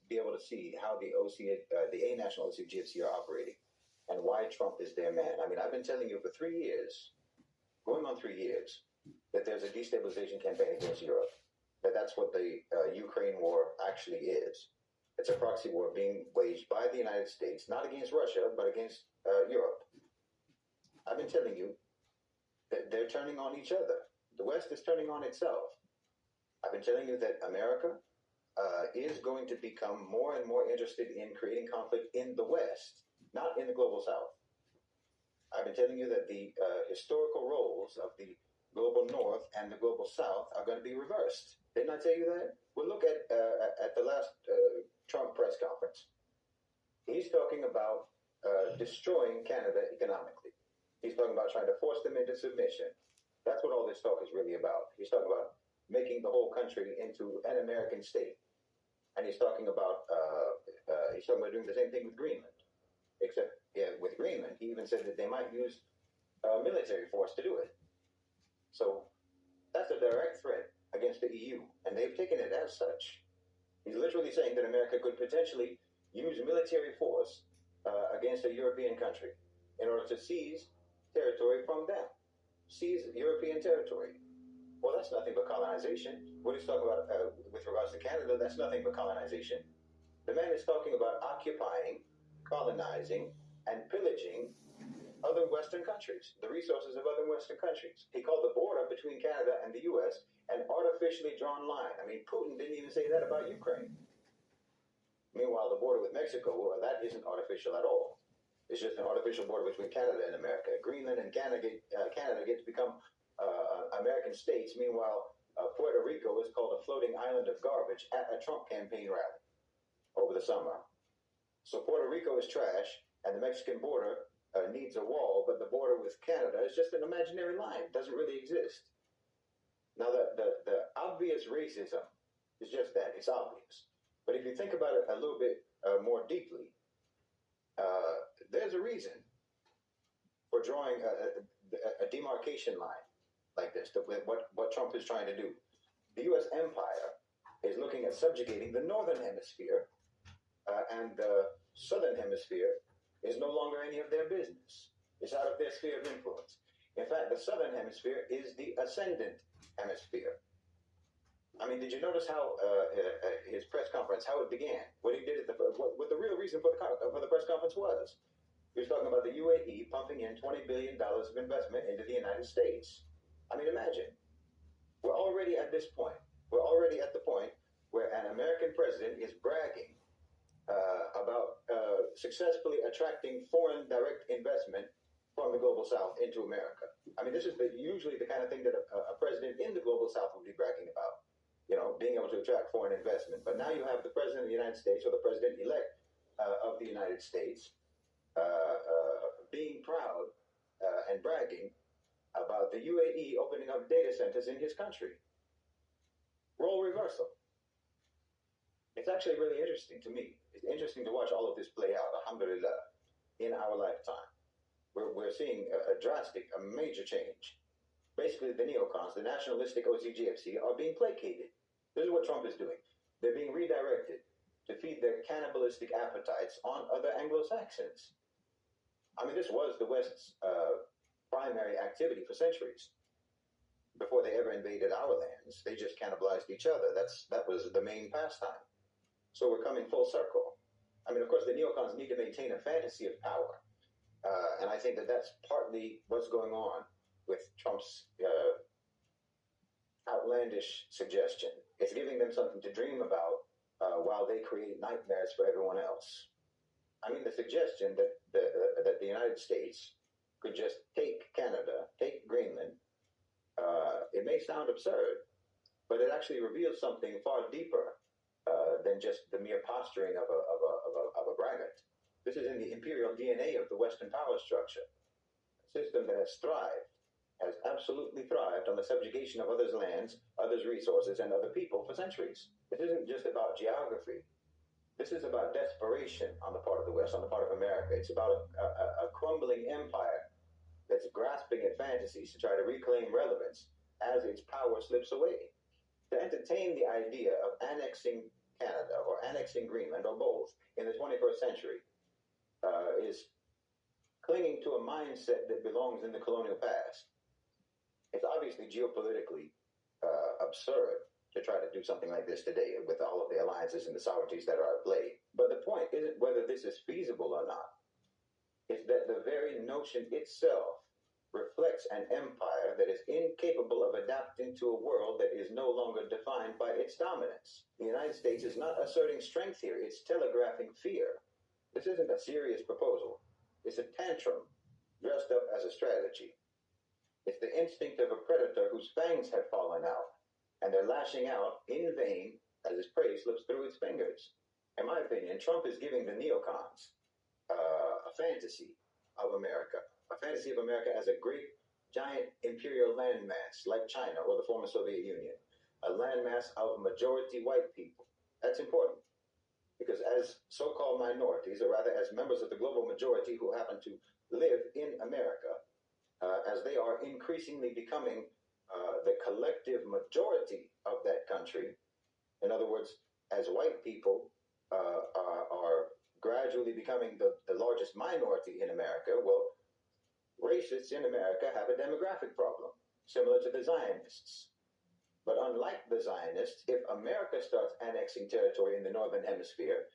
be able to see how the A National OCGFC are operating and why Trump is their man. I mean, I've been telling you for 3 years, going on 3 years, that there's a destabilization campaign against Europe, that's what the Ukraine war actually is. It's a proxy war being waged by the United States, not against Russia, but against Europe. I've been telling you that they're turning on each other. The West is turning on itself. I've been telling you that America is going to become more and more interested in creating conflict in the West, not in the global South. I've been telling you that the historical roles of the global North and the global South are going to be reversed. Didn't I tell you that? Well, look at the last Trump press conference. He's talking about destroying Canada economically. He's talking about trying to force them into submission. That's what all this talk is really about. He's talking about making the whole country into an American state. And he's talking about doing the same thing with Greenland. Except, with Greenland, he even said that they might use military force to do it. So that's a direct threat against the EU, and they've taken it as such. He's literally saying that America could potentially use military force against a European country in order to seize territory from them. Seize European territory. Well, that's nothing but colonization. What he's talking about with regards to Canada, that's nothing but colonization. The man is talking about occupying, colonizing, and pillaging other Western countries, the resources of other Western countries. He called the border between Canada and the U.S. an artificially drawn line. I mean, Putin didn't even say that about Ukraine. Meanwhile, the border with Mexico, well, that isn't artificial at all. It's just an artificial border between Canada and America. Greenland and Canada get to become American states. Meanwhile, Puerto Rico is called a floating island of garbage at a Trump campaign rally over the summer. So Puerto Rico is trash, and the Mexican border needs a wall, but the border with Canada is just an imaginary line. It doesn't really exist. Now, the obvious racism is just that. It's obvious. But if you think about it a little bit more deeply, there's a reason for drawing a demarcation line like this, what Trump is trying to do. The U.S. empire is looking at subjugating the northern hemisphere, and the southern hemisphere is no longer any of their business. It's out of their sphere of influence. In fact, the southern hemisphere is the ascendant hemisphere. I mean, did you notice how his press conference, how it began? What he did, what the real reason for the press conference was? He was talking about the UAE pumping in $20 billion of investment into the United States. I mean, imagine. We're already at this point. We're already at the point where an American president is bragging about successfully attracting foreign direct investment from the global South into America. I mean, this is usually the kind of thing that a president in the global South would be bragging about, being able to attract foreign investment. But now you have the president of the United States, or the president-elect of the United States, being proud and bragging about the UAE opening up data centers in his country. Role reversal. It's actually really interesting to me. It's interesting to watch all of this play out, alhamdulillah, in our lifetime. We're seeing a drastic, a major change. Basically, the neocons, the nationalistic OCGFC, are being placated. This is what Trump is doing. They're being redirected to feed their cannibalistic appetites on other Anglo-Saxons. I mean, this was the West's primary activity for centuries. Before they ever invaded our lands, they just cannibalized each other. That was the main pastime. So we're coming full circle. I mean, of course, the neocons need to maintain a fantasy of power. And I think that that's partly what's going on with Trump's outlandish suggestion. It's giving them something to dream about while they create nightmares for everyone else. I mean, the suggestion that the United States could just take Canada, take Greenland, it may sound absurd, but it actually reveals something far deeper than just the mere posturing of a braggart. This is in the imperial DNA of the Western power structure, a system that has thrived, has absolutely thrived on the subjugation of others' lands, others' resources, and other people for centuries. This isn't just about geography. This is about desperation on the part of the West, on the part of America. It's about a crumbling empire that's grasping at fantasies to try to reclaim relevance as its power slips away. To entertain the idea of annexing Canada or annexing Greenland or both in the 21st century is clinging to a mindset that belongs in the colonial past. It's obviously geopolitically absurd to try to do something like this today with all of the alliances and the sovereignties that are at play. But the point isn't whether this is feasible or not. It's that the very notion itself reflects an empire that is incapable of adapting to a world that is no longer defined by its dominance. The United States is not asserting strength here, it's telegraphing fear. This isn't a serious proposal. It's a tantrum dressed up as a strategy. It's the instinct of a predator whose fangs have fallen out, and they're lashing out in vain as his prey slips through its fingers. In my opinion, Trump is giving the neocons a fantasy of America, as a great, giant imperial landmass like China or the former Soviet Union, a landmass of majority white people. That's important. Because as so-called minorities, or rather as members of the global majority who happen to live in America, as they are increasingly becoming the collective majority of that country, in other words, as white people are gradually becoming the largest minority in America, well, racists in America have a demographic problem, similar to the Zionists. But unlike the Zionists, if America starts annexing territory in the Northern Hemisphere,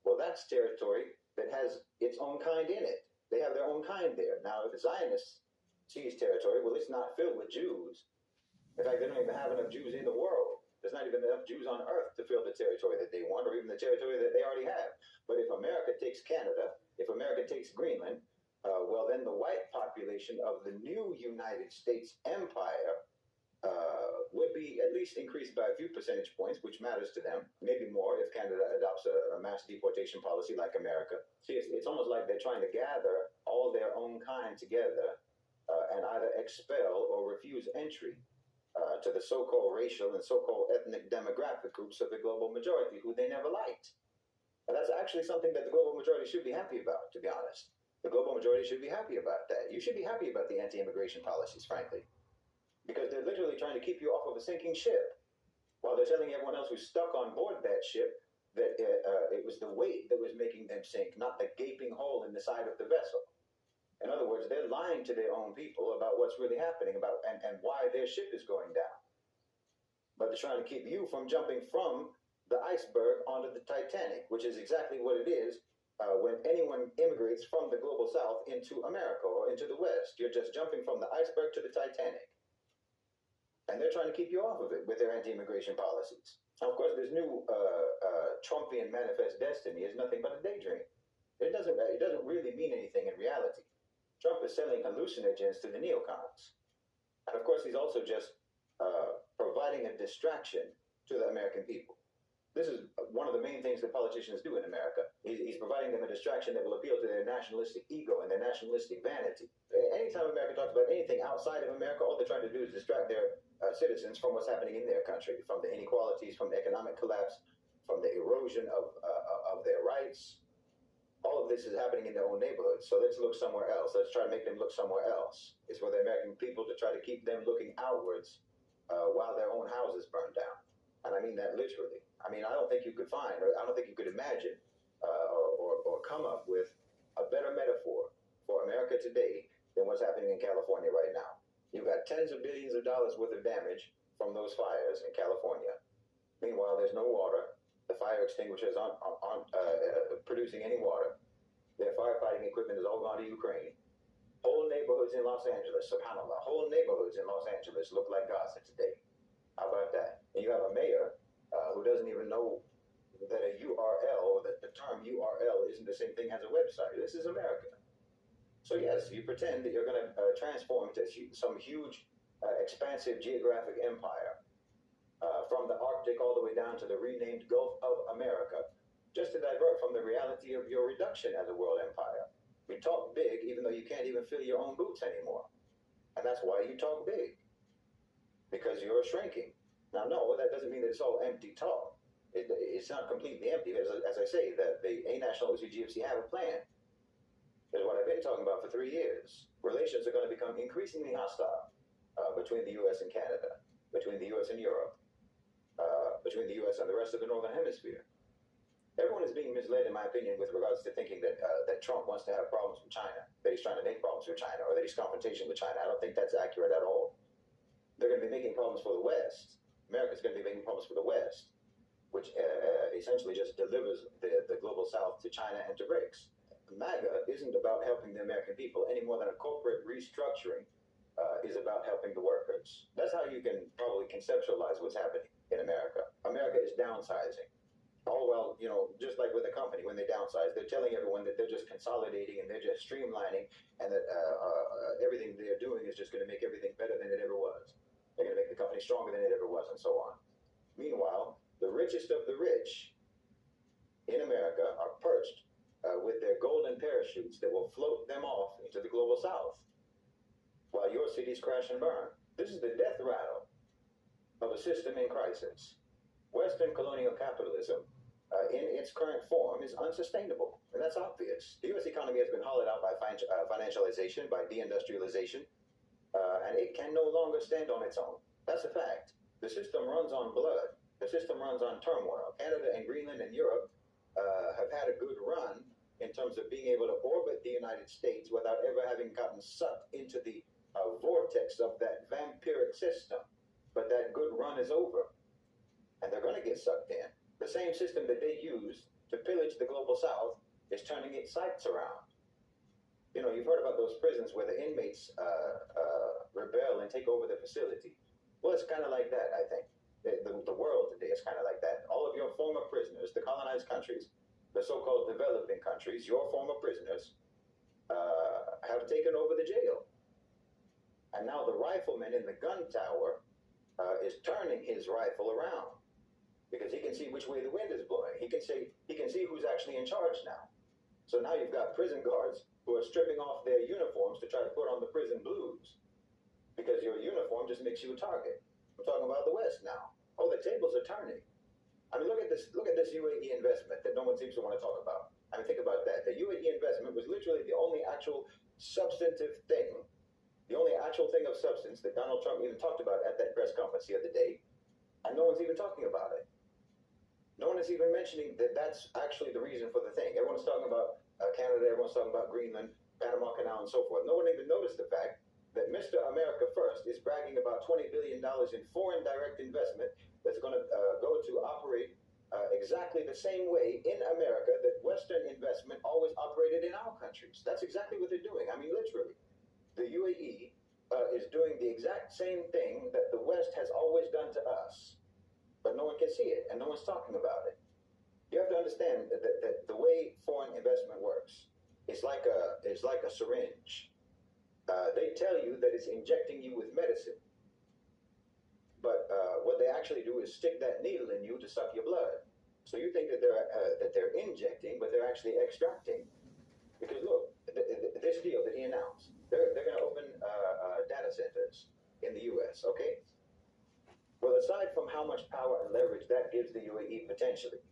well, that's territory that has its own kind in it. They have their own kind there. Now, if the Zionists seize territory, well, it's not filled with Jews. In fact, they don't even have enough Jews in the world. There's not even enough Jews on earth to fill the territory that they want, or even the territory that they already have. But if America takes Canada, if America takes Greenland, well, then the white population of the new United States empire would be at least increased by a few percentage points, which matters to them, maybe more if Canada adopts a mass deportation policy like America. See, it's almost like they're trying to gather all their own kind together and either expel or refuse entry to the so-called racial and so-called ethnic demographic groups of the global majority who they never liked. And that's actually something that the global majority should be happy about, to be honest. The global majority should be happy about that. You should be happy about the anti-immigration policies, frankly. Because they're literally trying to keep you off of a sinking ship, while they're telling everyone else who's stuck on board that ship that it was the weight that was making them sink, not the gaping hole in the side of the vessel. In other words, they're lying to their own people about what's really happening and why their ship is going down. But they're trying to keep you from jumping from the iceberg onto the Titanic, which is exactly what it is when anyone immigrates from the global south into America or into the West. You're just jumping from the iceberg to the Titanic. And they're trying to keep you off of it with their anti-immigration policies. Now, of course, this new Trumpian manifest destiny is nothing but a daydream. It doesn't really mean anything in reality. Trump is selling hallucinogens to the neocons. And of course, he's also just providing a distraction to the American people. This is one of the main things that politicians do in America. He's providing them a distraction that will appeal to their nationalistic ego and their nationalistic vanity. Anytime America talks about anything outside of America, all they're trying to do is distract their citizens from what's happening in their country, from the inequalities, from the economic collapse, from the erosion of their rights. All of this is happening in their own neighborhoods. So let's look somewhere else. Let's try to make them look somewhere else. It's for the American people to try to keep them looking outwards while their own houses burn down. And I mean that literally. I mean, I don't think you could find, or I don't think you could imagine or come up with a better metaphor for America today than what's happening in California right now. You've got tens of billions of dollars worth of damage from those fires in California. Meanwhile, there's no water. The fire extinguishers aren't producing any water. Their firefighting equipment is all gone to Ukraine. Whole neighborhoods in Los Angeles, subhanAllah, whole neighborhoods in Los Angeles look like Gaza today. How about that? And you have a mayor who doesn't even know that a URL, or that the term URL isn't the same thing as a website. This is America. So yes, you pretend that you're going to transform to some huge, expansive geographic empire from the Arctic all the way down to the renamed Gulf of America, just to divert from the reality of your reduction as a world empire. You talk big even though you can't even fill your own boots anymore. And that's why you talk big, because you're shrinking. Now, no, that doesn't mean that it's all empty talk. It's not completely empty. As I say, the A National OCGFC have a plan. That's what I've been talking about for 3 years. Relations are going to become increasingly hostile between the U.S. and Canada, between the U.S. and Europe, between the U.S. and the rest of the Northern Hemisphere. Everyone is being misled, in my opinion, with regards to thinking that that Trump wants to have problems with China, that he's trying to make problems with China, or that he's confrontation with China. I don't think that's accurate at all. They're going to be making problems for the West. America's going to be making problems for the West, which essentially just delivers the global South to China and to BRICS. MAGA isn't about helping the American people any more than a corporate restructuring is about helping the workers. That's how you can probably conceptualize what's happening in America. America is downsizing. All well, just like with a company, when they downsize, they're telling everyone that they're just consolidating and they're just streamlining, and that everything they're doing is just going to make everything better than it ever was. They're going to make the company stronger than it ever was, and so on. Meanwhile, the richest of the rich in America are perched with their golden parachutes that will float them off into the global South, while your cities crash and burn. This is the death rattle of a system in crisis. Western colonial capitalism, in its current form, is unsustainable, and that's obvious. The U.S. economy has been hollowed out by financialization, by deindustrialization, and it can no longer stand on its own. That's a fact. The system runs on blood. The system runs on turmoil. Canada and Greenland and Europe have had a good run in terms of being able to orbit the United States without ever having gotten sucked into the vortex of that vampiric system. But that good run is over, and they're going to get sucked in. The same system that they use to pillage the global South is turning its sights around. You've heard about those prisons where the inmates rebel and take over the facility. Well, it's kind of like that, I think. The world today is kind of like that. All of your former prisoners, the colonized countries, the so-called developing countries, your former prisoners, have taken over the jail. And now the rifleman in the gun tower is turning his rifle around because he can see which way the wind is blowing. He can see who's actually in charge now. So now you've got prison guards who are stripping off their uniforms to try to put on the prison blues because your uniform just makes you a target. I'm talking about the West now. Oh, the tables are turning. I mean, look at this UAE investment that no one seems to want to talk about. I mean, think about that. The UAE investment was literally the only actual substantive thing, the only actual thing of substance that Donald Trump even talked about at that press conference the other day, and no one's even talking about it. No one is even mentioning that that's actually the reason for the thing. Everyone's talking about Canada, everyone's talking about Greenland, Panama Canal, and so forth. No one even noticed the fact that Mr. America First is bragging about $20 billion in foreign direct investment that's going to go to operate exactly the same way in America that Western investment always operated in our countries. That's exactly what they're doing. I mean, literally. The UAE is doing the exact same thing that the West has always done to us, but no one can see it and no one's talking about it. You have to understand that the way foreign investment works, it's like a syringe. They tell you that it's injecting you with medicine, but what they actually do is stick that needle in you to suck your blood. So you think that they're injecting, but they're actually extracting. Because look, this deal that he announced, they're going to open data centers in the U.S. Okay. Well, aside from how much power and leverage that gives the UAE potentially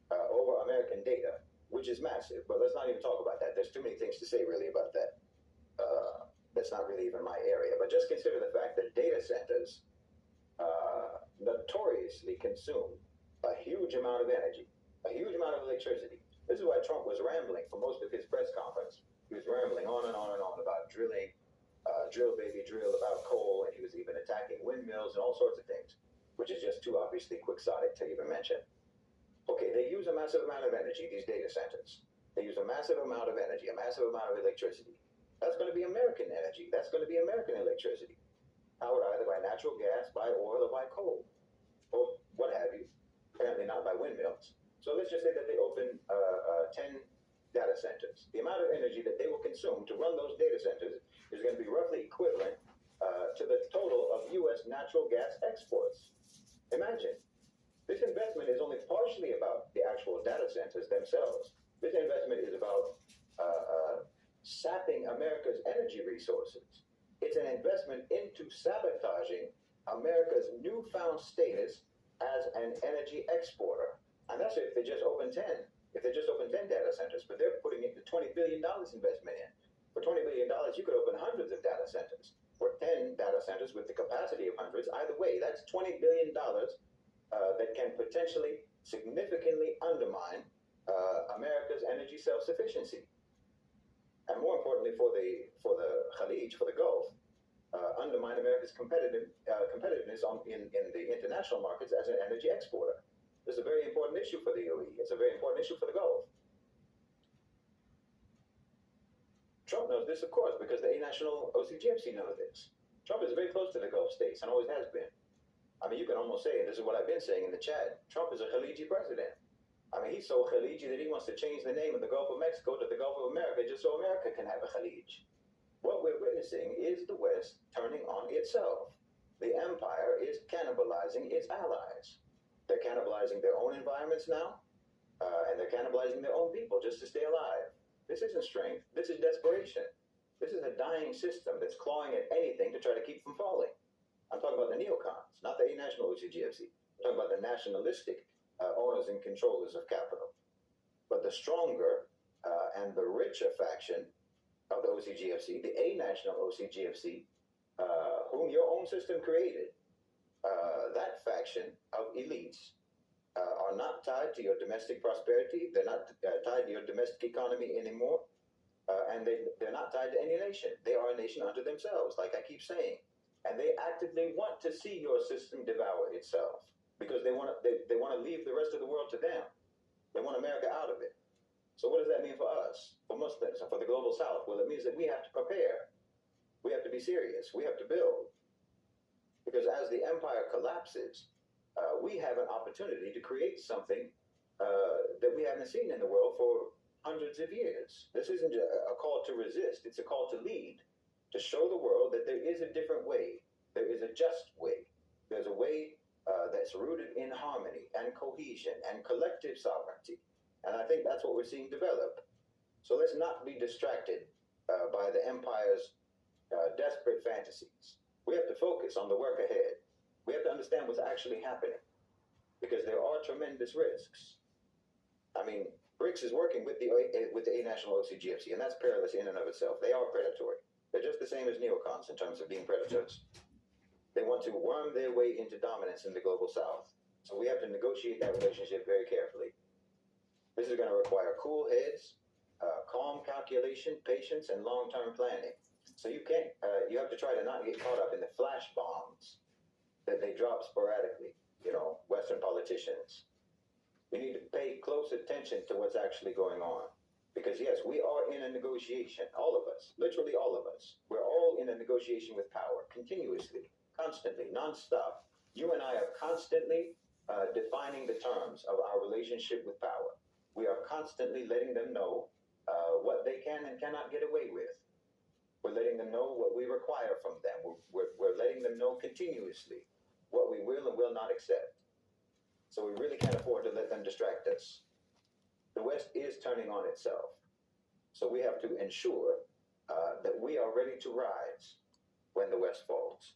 over American data, which is massive, but let's not even talk about that. There's too many things to say really about that. That's not really even my area. But just consider the fact that data centers notoriously consume a huge amount of energy, a huge amount of electricity. This is why Trump was rambling for most of his press conference. He was rambling on and on and on about drilling, drill baby drill, about coal, and he was even attacking windmills and all sorts of things, which is just too obviously quixotic to even mention. Okay, they use a massive amount of energy, these data centers. They use a massive amount of energy, a massive amount of electricity. That's going to be American energy. That's going to be American electricity, powered either by natural gas, by oil, or by coal, or what have you. Apparently not by windmills. So let's just say that they open 10 data centers. The amount of energy that they will consume to run those data centers is going to be roughly equivalent to the total of U.S. natural gas exports. Imagine. This investment is only partially about the actual data centers themselves. This investment is about sapping America's energy resources. It's an investment into sabotaging America's newfound status as an energy exporter. And that's if they just open 10. If they just open 10 data centers, but they're putting in the $20 billion investment in. For $20 billion, you could open hundreds of data centers. For 10 data centers with the capacity of hundreds, either way, that's $20 billion that can potentially significantly undermine America's energy self-sufficiency, and more importantly, for the Khalij, for the Gulf, undermine America's competitiveness in the international markets as an energy exporter. This is a very important issue for the UAE. It's a very important issue for the Gulf. Trump knows this, of course, because the A-National OCGFC knows this. Trump is very close to the Gulf states and always has been. I mean, you can almost say, and this is what I've been saying in the chat, Trump is a Khaliji president. I mean, he's so Khaliji that he wants to change the name of the Gulf of Mexico to the Gulf of America just so America can have a Khalij. What we're witnessing is the West turning on itself. The empire is cannibalizing its allies. They're cannibalizing their own environments now, and they're cannibalizing their own people just to stay alive. This isn't strength. This is desperation. This is a dying system that's clawing at anything to try to keep from falling. I'm talking about the neocons, not the A-National OCGFC. I'm talking about the nationalistic owners and controllers of capital. But the stronger and the richer faction of the OCGFC, the A-National OCGFC, whom your own system created, that faction of elites are not tied to your domestic prosperity. They're not tied to your domestic economy anymore. And they're not tied to any nation. They are a nation unto themselves, like I keep saying. And they actively want to see your system devour itself because they want to leave the rest of the world to them. They want America out of it. So what does that mean for us, for Muslims, and for the global South? Well, it means that we have to prepare. We have to be serious. We have to build. Because as the empire collapses, we have an opportunity to create something that we haven't seen in the world for hundreds of years. This isn't a call to resist. It's a call to lead, to show the world that there is a different way. There is a just way. There's a way that's rooted in harmony and cohesion and collective sovereignty. And I think that's what we're seeing develop. So let's not be distracted by the empire's desperate fantasies. We have to focus on the work ahead. We have to understand what's actually happening because there are tremendous risks. I mean, BRICS is working with the A-National OCGFC, and that's perilous in and of itself. They are predatory. They're just the same as neocons in terms of being predators. They want to worm their way into dominance in the global South. So we have to negotiate that relationship very carefully. This is going to require cool heads, calm calculation, patience, and long-term planning. So you have to try to not get caught up in the flash bombs that they drop sporadically, Western politicians. We need to pay close attention to what's actually going on. Because yes, we are in a negotiation, all of us, literally all of us. We're all in a negotiation with power, continuously, constantly, nonstop. You and I are constantly defining the terms of our relationship with power. We are constantly letting them know what they can and cannot get away with. We're letting them know what we require from them. We're letting them know continuously what we will and will not accept. So we really can't afford to let them distract us. The West is turning on itself. So we have to ensure that we are ready to rise when the West falls.